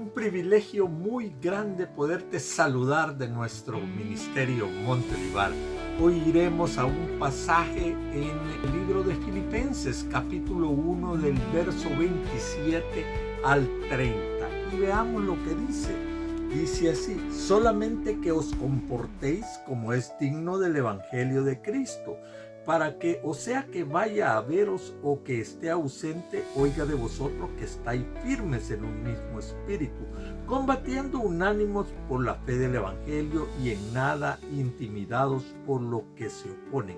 un privilegio muy grande poderte saludar de nuestro ministerio Monte Olivar. Hoy iremos a un pasaje en el libro de Filipenses, capítulo 1, del verso 27 al 30. Y veamos lo que dice. Dice así: solamente que os comportéis como es digno del Evangelio de Cristo, para que, o sea que vaya a veros o que esté ausente, oiga de vosotros que estáis firmes en un mismo espíritu, combatiendo unánimos por la fe del Evangelio y en nada intimidados por lo que se oponen,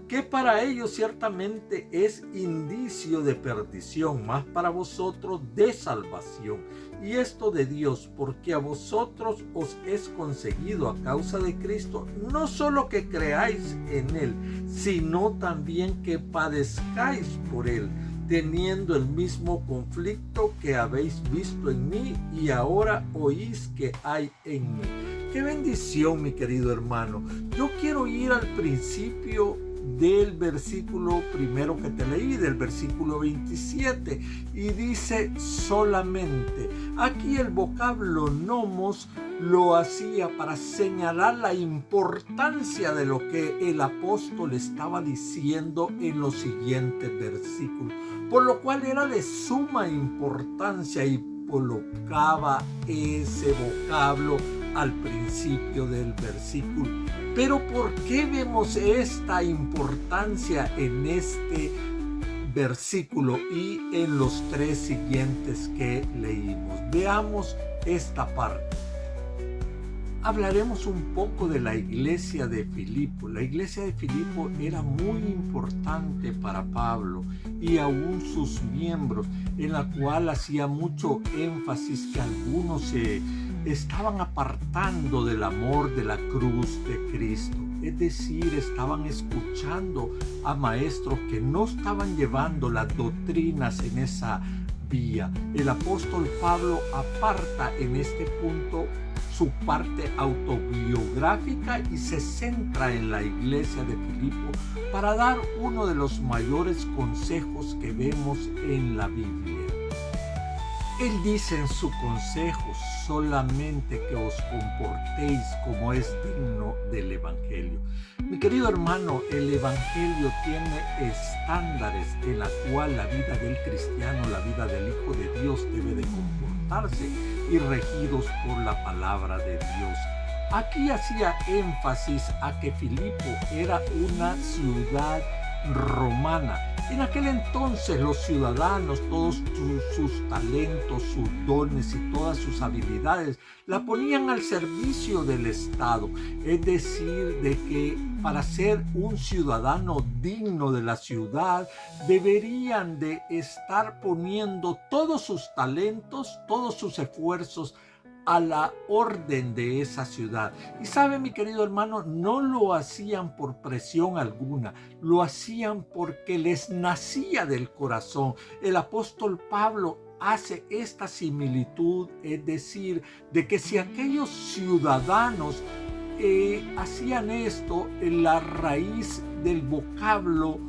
que para ellos ciertamente es indicio de perdición, mas para vosotros de salvación, y esto de Dios, porque a vosotros os es conseguido a causa de Cristo, no solo que creáis en Él, sino también que padezcáis por Él, teniendo el mismo conflicto que habéis visto en mí y ahora oís que hay en mí. ¡Qué bendición, mi querido hermano! Yo quiero ir al principio del versículo primero que te leí, del versículo 27, y dice solamente. Aquí el vocablo nomos lo hacía para señalar la importancia de lo que el apóstol estaba diciendo en los siguientes versículos, por lo cual era de suma importancia y colocaba ese vocablo al principio del versículo. Pero ¿por qué vemos esta importancia en este versículo y en los tres siguientes que leímos? Veamos esta parte. Hablaremos un poco de la iglesia de Filipo. La iglesia de Filipo era muy importante para Pablo y aún sus miembros, en la cual hacía mucho énfasis que algunos se estaban apartando del amor de la cruz de Cristo. Es decir, estaban escuchando a maestros que no estaban llevando las doctrinas en esa vía. El apóstol Pablo aparta en este punto su parte autobiográfica y se centra en la iglesia de Filipo para dar uno de los mayores consejos que vemos en la Biblia. Él dice en su consejo: solamente que os comportéis como es digno del Evangelio. Mi querido hermano, el Evangelio tiene estándares en la cual la vida del cristiano, la vida del Hijo de Dios debe de comportarse y regidos por la palabra de Dios. Aquí hacía énfasis a que Filipo era una ciudad romana. En aquel entonces los ciudadanos, todos sus talentos, sus dones y todas sus habilidades la ponían al servicio del Estado. Es decir, de que para ser un ciudadano digno de la ciudad deberían de estar poniendo todos sus talentos, todos sus esfuerzos a la orden de esa ciudad. Y sabe, mi querido hermano, no lo hacían por presión alguna, lo hacían porque les nacía del corazón. El apóstol Pablo hace esta similitud, es decir, de que si aquellos ciudadanos hacían esto, la raíz del vocablo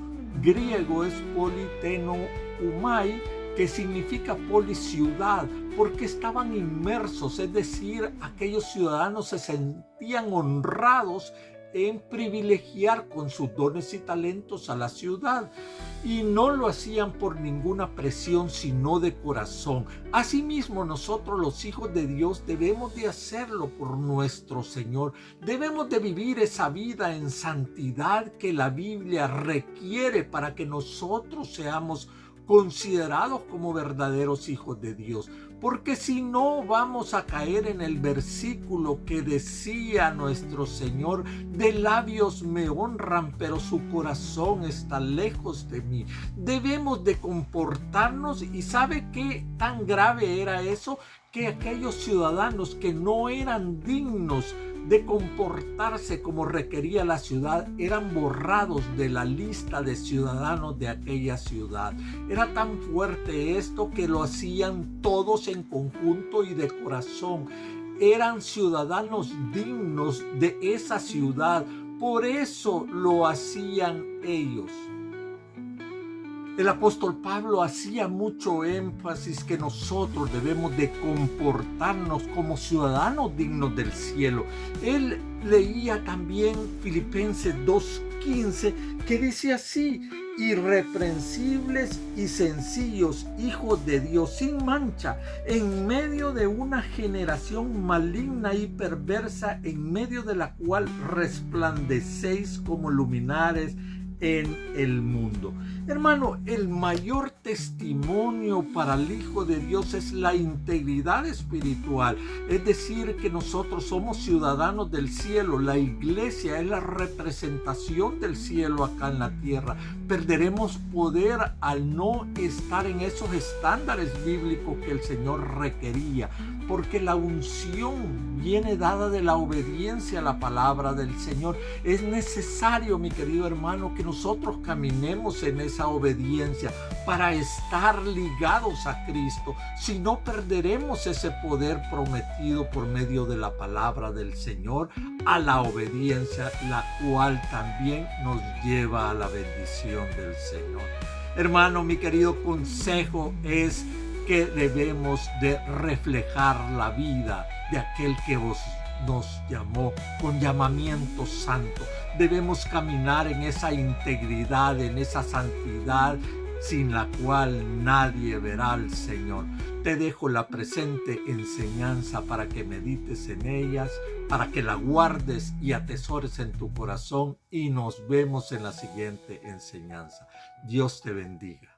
griego es politenomai, que significa policiudad, porque estaban inmersos, es decir, aquellos ciudadanos se sentían honrados en privilegiar con sus dones y talentos a la ciudad, y no lo hacían por ninguna presión, sino de corazón. Asimismo, nosotros los hijos de Dios debemos de hacerlo por nuestro Señor. Debemos de vivir esa vida en santidad que la Biblia requiere para que nosotros seamos considerados como verdaderos hijos de Dios, porque si no vamos a caer en el versículo que decía nuestro Señor: de labios me honran, pero su corazón está lejos de mí. Debemos de comportarnos, y ¿sabe qué tan grave era eso? Que aquellos ciudadanos que no eran dignos de comportarse como requería la ciudad eran borrados de la lista de ciudadanos de aquella ciudad. Era tan fuerte esto que lo hacían todos en conjunto y de corazón. Eran ciudadanos dignos de esa ciudad, por eso lo hacían ellos. El apóstol Pablo hacía mucho énfasis que nosotros debemos de comportarnos como ciudadanos dignos del cielo. Él leía también Filipenses 2:15, que dice así: irreprensibles y sencillos, hijos de Dios, sin mancha, en medio de una generación maligna y perversa, en medio de la cual resplandecéis como luminares en el mundo. Hermano, el mayor testimonio para el Hijo de Dios es la integridad espiritual, es decir, que nosotros somos ciudadanos del cielo. La iglesia es la representación del cielo acá en la tierra. Perderemos poder al no estar en esos estándares bíblicos que el Señor requería, porque la unción viene dada de la obediencia a la palabra del Señor. Es necesario, mi querido hermano, que nosotros caminemos en esa obediencia para estar ligados a Cristo. Si no, perderemos ese poder prometido por medio de la palabra del Señor a la obediencia, la cual también nos lleva a la bendición del Señor. Hermano, mi querido consejo es que debemos de reflejar la vida de aquel que nos llamó con llamamiento santo. Debemos caminar en esa integridad, en esa santidad, sin la cual nadie verá al Señor. Te dejo la presente enseñanza para que medites en ellas, para que la guardes y atesores en tu corazón, y nos vemos en la siguiente enseñanza. Dios te bendiga.